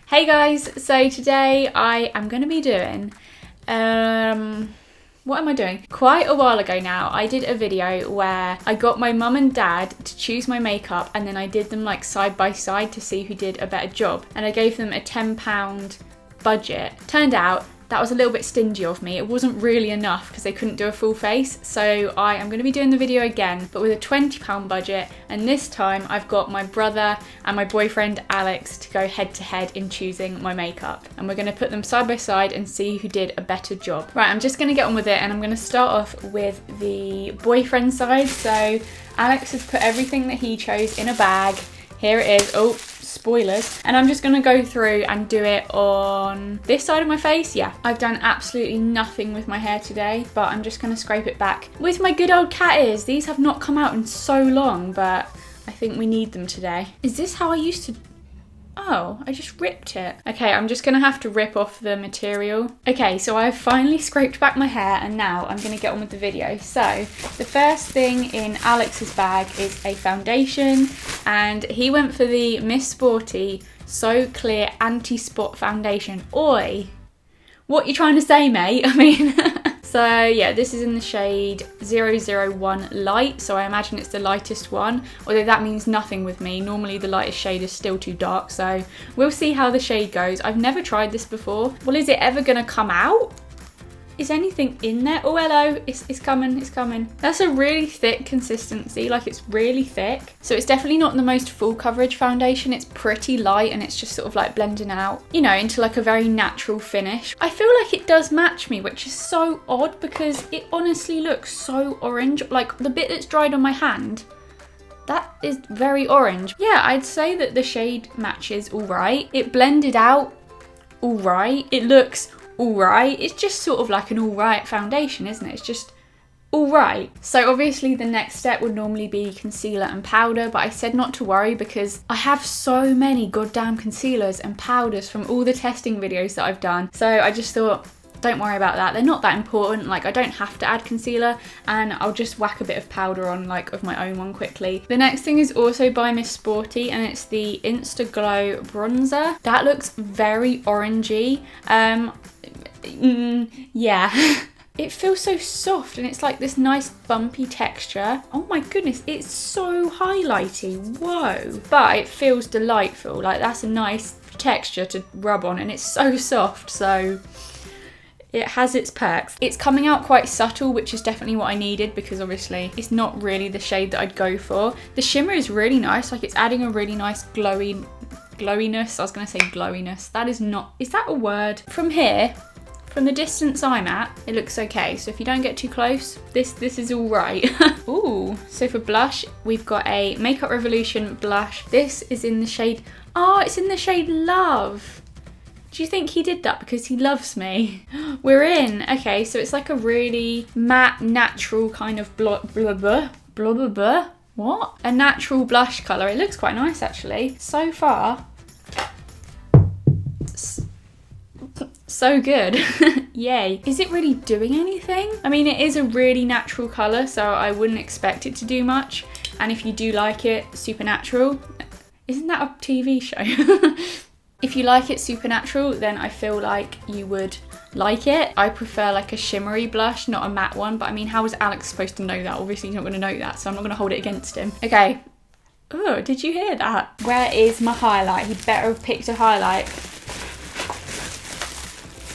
Hey guys, so today I am going to be doing, what am I doing? Quite a while ago now, I did a video where I got my mum and dad to choose my makeup and then I did them like side by side to see who did a better job. And I gave them a £10 budget. Turned out that was a little bit stingy of me. It wasn't really enough because they couldn't do a full face. So I am going to be doing the video again, but with a £20 budget. And this time I've got my brother and my boyfriend Alex to go head to head in choosing my makeup. And we're going to put them side by side and see who did a better job. Right, I'm just going to get on with it and I'm going to start off with the boyfriend side. So Alex has put everything that he chose in a bag. Here it is. Oh, spoilers. And I'm just going to go through and do it on this side of my face. Yeah, I've done absolutely nothing with my hair today, but I'm just going to scrape it back with my good old cat ears. These have not come out in so long, but I think we need them today. Is this how I used to... Oh, I just ripped it. Okay, I'm just gonna have to rip off the material. Okay, so I've finally scraped back my hair and now I'm gonna get on with the video. So, the first thing in Alex's bag is a foundation and he went for the Miss Sporty So Clear Anti-Spot Foundation. Oi! What you trying to say, mate? I mean... So yeah, this is in the shade 001 Light, so I imagine it's the lightest one, although that means nothing with me. Normally the lightest shade is still too dark, so we'll see how the shade goes. I've never tried this before. Well, is it ever gonna come out? Is anything in there? Oh, hello, it's coming, it's coming. That's a really thick consistency, like it's really thick. So it's definitely not the most full coverage foundation. It's pretty light and it's just sort of like blending out, you know, into like a very natural finish. I feel like it does match me, which is so odd because it honestly looks so orange. Like the bit that's dried on my hand, that is very orange. Yeah, I'd say that the shade matches all right. It blended out all right. It looks all right. It's just sort of like an all right foundation, isn't it? It's just all right. So obviously the next step would normally be concealer and powder, but I said not to worry because I have so many goddamn concealers and powders from all the testing videos that I've done. So I just thought, don't worry about that. They're not that important. Like I don't have to add concealer and I'll just whack a bit of powder on like of my own one quickly. The next thing is also by Miss Sporty and it's the Insta Glow bronzer. That looks very orangey. Yeah. It feels so soft and it's like this nice bumpy texture. Oh my goodness, it's so highlighty. Whoa. But it feels delightful. Like that's a nice texture to rub on and it's so soft. So it has its perks. It's coming out quite subtle, which is definitely what I needed because obviously it's not really the shade that I'd go for. The shimmer is really nice. Like it's adding a really nice glowiness. I was gonna say glowiness. That is not, is that a word? From here, from the distance I'm at, it looks okay. So if you don't get too close, this is all right. Ooh, so for blush, we've got a Makeup Revolution blush. This is in the shade, oh, it's in the shade Love. Do you think he did that because he loves me? We're in. Okay, so it's like a really matte, natural kind of what? A natural blush colour. It looks quite nice actually. So far, so good. Yay. Is it really doing anything? I mean, it is a really natural colour, so I wouldn't expect it to do much. And if you do like it, Supernatural. Isn't that a TV show? If you like it Supernatural, then I feel like you would like it. I prefer like a shimmery blush, not a matte one, but I mean, how is Alex supposed to know that? Obviously he's not gonna know that, so I'm not gonna hold it against him. Okay. Oh, did you hear that? Where is my highlight? He better have picked a highlight.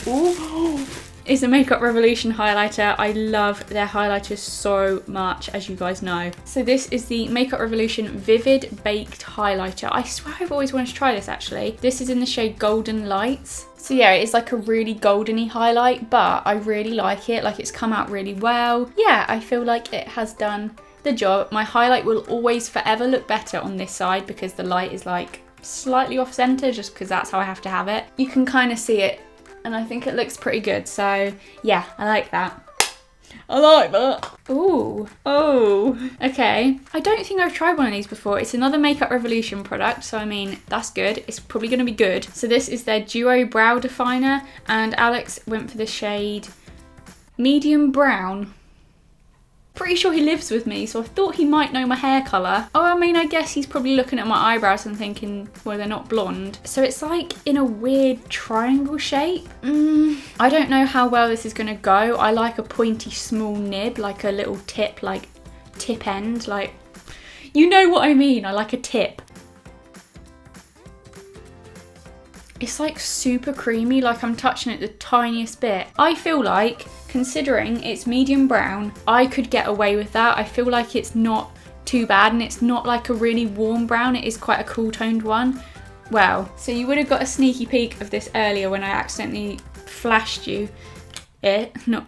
Ooh. It's a Makeup Revolution highlighter. I love their highlighters so much, as you guys know. So this is the Makeup Revolution Vivid Baked Highlighter. I swear I've always wanted to try this actually. This is in the shade Golden Lights. So yeah, it's like a really goldeny highlight, but I really like it. Like it's come out really well. Yeah, I feel like it has done the job. My highlight will always forever look better on this side because the light is like slightly off center just because that's how I have to have it. You can kind of see it and I think it looks pretty good. So yeah, I like that. I like that. Ooh. Oh. Okay. I don't think I've tried one of these before. It's another Makeup Revolution product. So I mean, that's good. It's probably going to be good. So this is their Duo Brow Definer. And Alex went for the shade Medium Brown. Pretty sure he lives with me, so I thought he might know my hair colour. Oh, I mean, I guess he's probably looking at my eyebrows and thinking, well, they're not blonde. So it's like in a weird triangle shape. I don't know how well this is gonna go. I like a pointy small nib, like a little tip, like tip end, like, you know what I mean. I like a tip. It's like super creamy, like I'm touching it the tiniest bit. I feel like, considering it's medium brown, I could get away with that. I feel like it's not too bad, and it's not like a really warm brown. It is quite a cool toned one. Well, so you would have got a sneaky peek of this earlier when I accidentally flashed you it, not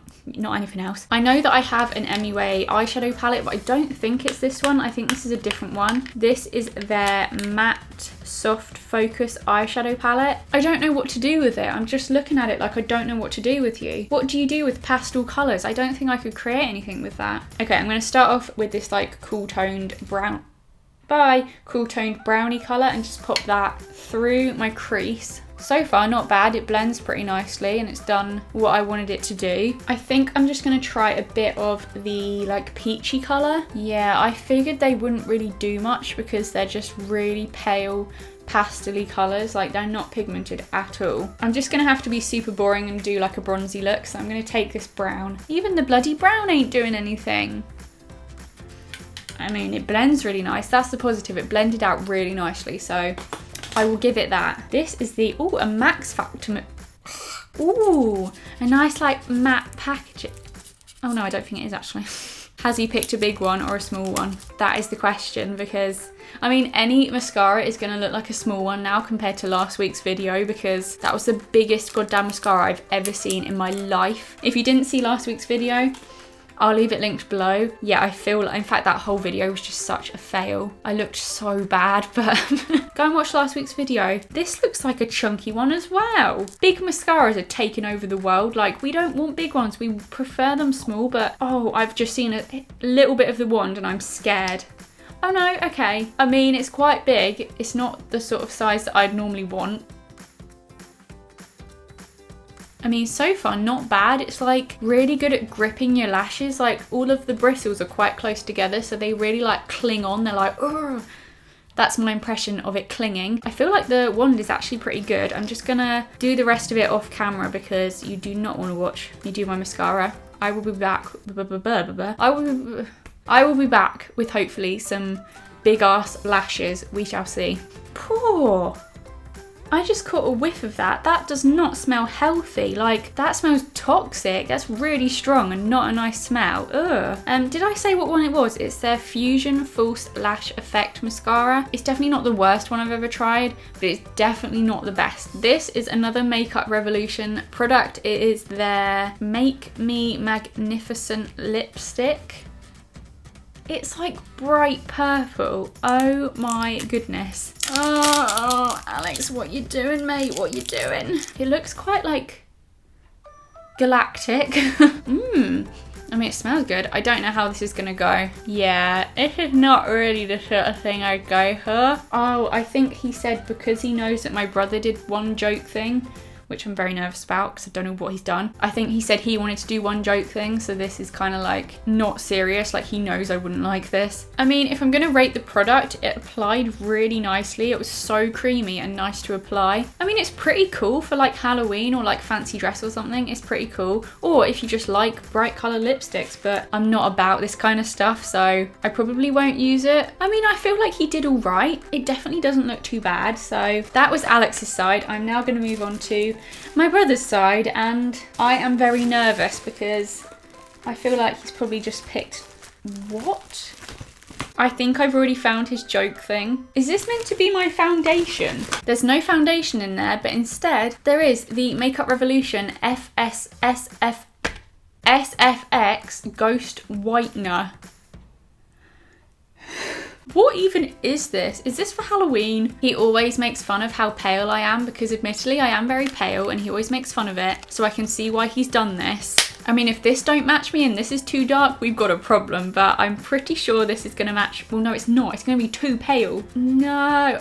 anything else. I know that I have an MUA eyeshadow palette, but I don't think it's this one. I think this is a different one. This is their matte soft focus eyeshadow palette. I don't know what to do with it. I'm just looking at it like I don't know what to do with you. What do you do with pastel colours? I don't think I could create anything with that. Okay, I'm going to start off with this like cool toned brown. Cool toned brownie colour, and just pop that through my crease. So far, not bad. It blends pretty nicely and it's done what I wanted it to do. I think I'm just going to try a bit of the like peachy colour. Yeah, I figured they wouldn't really do much because they're just really pale pastel-y colours, like they're not pigmented at all. I'm just going to have to be super boring and do like a bronzy look, so I'm going to take this brown. Even the bloody brown ain't doing anything. I mean, it blends really nice. That's the positive. It blended out really nicely, so I will give it that. This is the, ooh, a Max Factor. Ooh, a nice like matte packaging. Oh no, I don't think it is actually. Has he picked a big one or a small one? That is the question, because I mean, any mascara is gonna look like a small one now compared to last week's video, because that was the biggest goddamn mascara I've ever seen in my life. If you didn't see last week's video, I'll leave it linked below. Yeah, I feel like, in fact, that whole video was just such a fail. I looked so bad, but go and watch last week's video. This looks like a chunky one as well. Big mascaras are taking over the world. Like, we don't want big ones. We prefer them small, but oh, I've just seen a little bit of the wand and I'm scared. Oh no, okay. I mean, it's quite big. It's not the sort of size that I'd normally want. I mean, so far, not bad. It's like really good at gripping your lashes. Like all of the bristles are quite close together, so they really like cling on. They're like, ugh. That's my impression of it clinging. I feel like the wand is actually pretty good. I'm just gonna do the rest of it off camera because you do not want to watch me do my mascara. I will be back. I will be back with hopefully some big ass lashes. We shall see. Poor. I just caught a whiff of that. That does not smell healthy. Like, that smells toxic. That's really strong and not a nice smell. Ugh. Did I say what one it was? It's their Fusion False Lash Effect Mascara. It's definitely not the worst one I've ever tried, but it's definitely not the best. This is another Makeup Revolution product. It is their Make Me Magnificent Lipstick. It's like bright purple. Oh my goodness. Oh, Alex, what you doing, mate? What you doing? It looks quite like galactic. I mean, it smells good. I don't know how this is gonna go. Yeah, this is not really the sort of thing I'd go for. Oh, I think he said because he knows that my brother did one joke thing, which I'm very nervous about because I don't know what he's done. I think he said he wanted to do one joke thing, so this is kind of like not serious, like he knows I wouldn't like this. I mean, if I'm gonna rate the product, it applied really nicely. It was so creamy and nice to apply. I mean, it's pretty cool for like Halloween or like fancy dress or something. It's pretty cool. Or if you just like bright color lipsticks, but I'm not about this kind of stuff, so I probably won't use it. I mean, I feel like he did all right. It definitely doesn't look too bad. So that was Alex's side. I'm now gonna move on to my brother's side, and I am very nervous because I feel like he's probably just picked what? I think I've already found his joke thing. Is this meant to be my foundation? There's no foundation in there, but instead there is the Makeup Revolution SFX Ghost Whitener. What even is this? Is this for Halloween? He always makes fun of how pale I am because admittedly I am very pale, and he always makes fun of it. So I can see why he's done this. I mean, if this don't match me and this is too dark, we've got a problem, but I'm pretty sure this is gonna match. Well, no, it's not. It's gonna be too pale. No.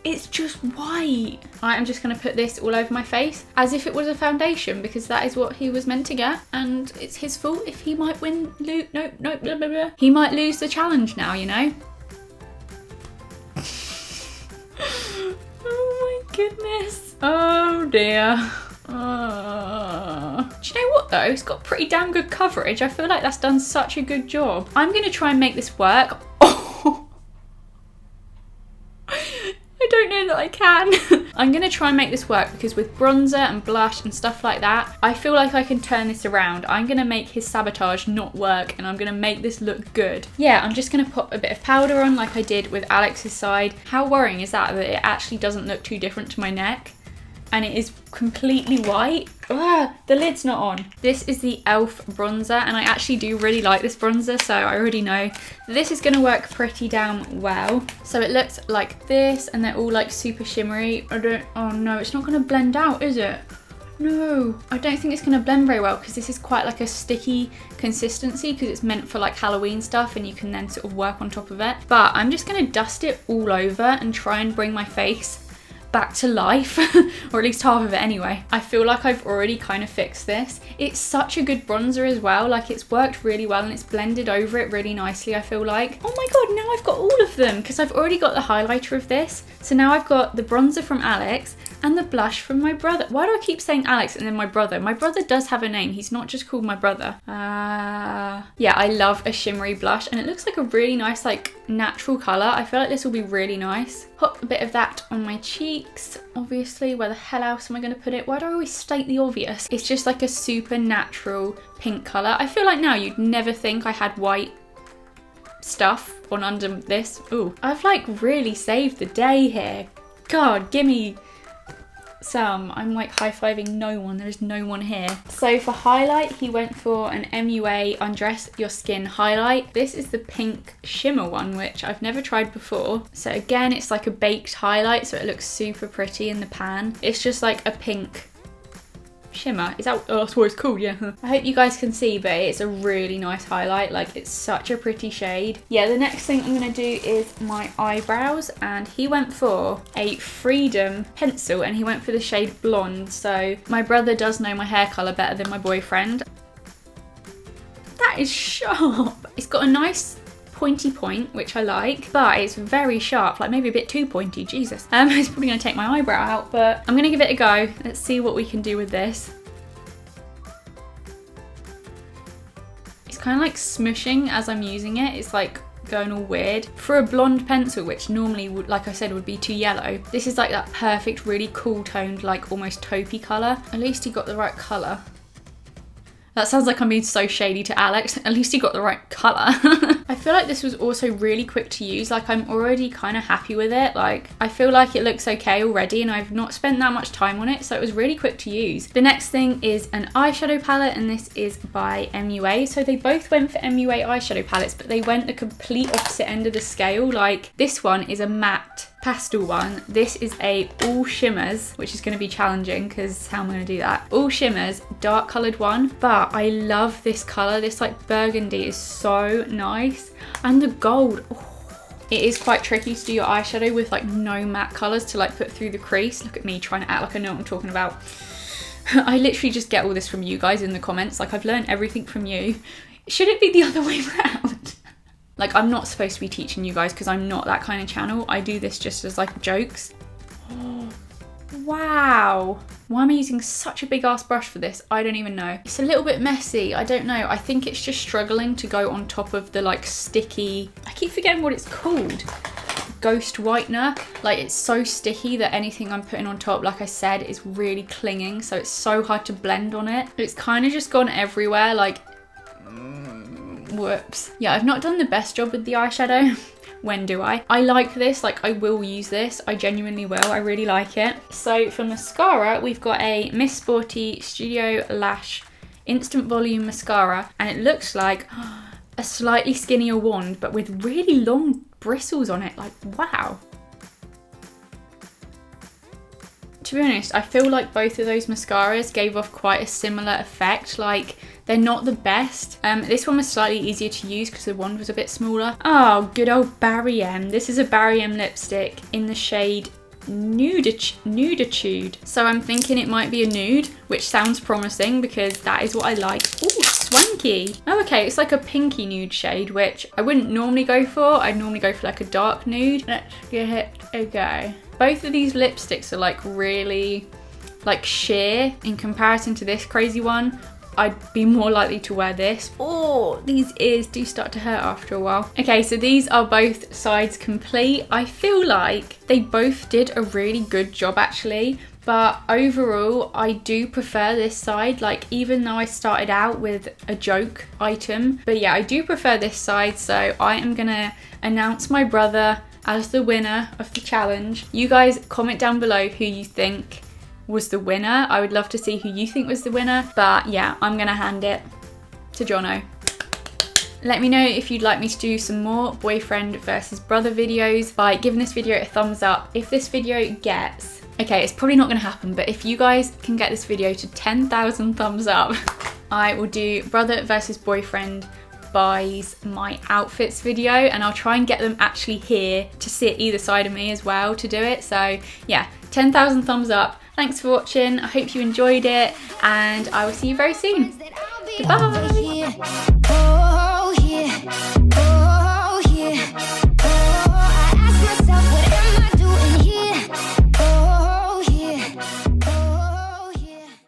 It's just white. I'm just gonna put this all over my face as if it was a foundation, because that is what he was meant to get, and it's his fault if he might win. No, blah, blah, blah. He might lose the challenge now, you know. Oh my goodness. Oh dear. Do you know what though? It's got pretty damn good coverage. I feel like that's done such a good job. I'm gonna try and make this work. Oh. I don't know that I can. I'm gonna try and make this work, because with bronzer and blush and stuff like that, I feel like I can turn this around. I'm gonna make his sabotage not work, and I'm gonna make this look good. Yeah, I'm just gonna pop a bit of powder on like I did with Alex's side. How worrying is that it actually doesn't look too different to my neck? And it is completely white. Ah, the lid's not on. This is the e.l.f. bronzer, and I actually do really like this bronzer, so I already know this is gonna work pretty damn well. So it looks like this, and they're all like super shimmery. Oh no, it's not gonna blend out, is it? No, I don't think it's gonna blend very well, because this is quite like a sticky consistency, because it's meant for like Halloween stuff and you can then sort of work on top of it. But I'm just gonna dust it all over and try and bring my face back to life, or at least half of it anyway. I feel like I've already kind of fixed this. It's such a good bronzer as well, like it's worked really well and it's blended over it really nicely, I feel like. Oh my god, now I've got all of them, because I've already got the highlighter of this. So now I've got the bronzer from Alex and the blush from my brother. Why do I keep saying Alex and then my brother? My brother does have a name, he's not just called my brother. Yeah, I love a shimmery blush, and it looks like a really nice like natural colour. I feel like this will be really nice. Put a bit of that on my cheeks, obviously. Where the hell else am I going to put it? Why do I always state the obvious? It's just like a super natural pink colour. I feel like now you'd never think I had white stuff on under this. Ooh, I've like really saved the day here. God, gimme some. I'm like high-fiving no one. There's no one here. So for highlight, he went for an MUA Undress Your Skin highlight. This is the pink shimmer one, which I've never tried before. So again, it's like a baked highlight, so it looks super pretty in the pan. It's just like a pink shimmer. Is that, oh, that's what it's called, yeah. I hope you guys can see, but it's a really nice highlight. Like, it's such a pretty shade. Yeah, the next thing I'm gonna do is my eyebrows, and he went for a Freedom pencil, and he went for the shade blonde. So my brother does know my hair color better than my boyfriend. That is sharp. It's got a nice pointy point, which I like, but it's very sharp, like maybe a bit too pointy, Jesus. It's probably gonna take my eyebrow out, but I'm gonna give it a go. Let's see what we can do with this. It's kind of like smushing as I'm using it. It's like going all weird. For a blonde pencil, which normally would, like I said, would be too yellow, this is like that perfect, really cool toned, like almost taupey colour. At least he got the right colour. That sounds like I'm being so shady to Alex. At least he got the right colour. I feel like this was also really quick to use. Like, I'm already kind of happy with it. Like, I feel like it looks okay already, and I've not spent that much time on it, so it was really quick to use. The next thing is an eyeshadow palette, and this is by MUA. So they both went for MUA eyeshadow palettes, but they went the complete opposite end of the scale. Like, this one is a matte pastel one. This is a all shimmers, which is going to be challenging because how am I going to do that? All shimmers, dark coloured one, but I love this colour. This like burgundy is so nice, and the gold. Oh, it is quite tricky to do your eyeshadow with like no matte colours to like put through the crease. Look at me trying to act like I know what I'm talking about. I literally just get all this from you guys in the comments. Like, I've learned everything from you. Should it be the other way around? Like, I'm not supposed to be teaching you guys because I'm not that kind of channel. I do this just as like jokes. Oh, wow. Why am I using such a big ass brush for this? I don't even know. It's a little bit messy. I don't know. I think it's just struggling to go on top of the like sticky, I keep forgetting what it's called. Ghost whitener. Like, it's so sticky that anything I'm putting on top, like I said, is really clinging. So it's so hard to blend on it. It's kind of just gone everywhere. Like, whoops. Yeah, I've not done the best job with the eyeshadow. When do I? I like this, like I will use this. I genuinely will, I really like it. So for mascara, we've got a Miss Sporty Studio Lash Instant Volume Mascara, and it looks like a slightly skinnier wand, but with really long bristles on it. Like, wow. To be honest, I feel like both of those mascaras gave off quite a similar effect. Like, they're not the best. This one was slightly easier to use because the wand was a bit smaller. Oh, good old Barry M. This is a Barry M lipstick in the shade nuditude. So I'm thinking it might be a nude, which sounds promising because that is what I like. Ooh, swanky. Oh, okay, it's like a pinky nude shade, which I wouldn't normally go for. I'd normally go for like a dark nude. Let's give it a go. Both of these lipsticks are like really like sheer in comparison to this crazy one. I'd be more likely to wear this. Oh, these ears do start to hurt after a while. Okay, so these are both sides complete. I feel like they both did a really good job actually, but overall I do prefer this side, like even though I started out with a joke item. But yeah, I do prefer this side, so I am gonna announce my brother as the winner of the challenge. You guys comment down below who you think was the winner. I would love to see who you think was the winner, but yeah, I'm gonna hand it to Jono. Let me know if you'd like me to do some more boyfriend versus brother videos by giving this video a thumbs up. If this video gets, okay, it's probably not gonna happen, but if you guys can get this video to 10,000 thumbs up, I will do brother versus boyfriend buys my outfits video, and I'll try and get them actually here to sit either side of me as well to do it. So yeah, 10,000 thumbs up. Thanks for watching. I hope you enjoyed it, and I will see you very soon. Goodbye.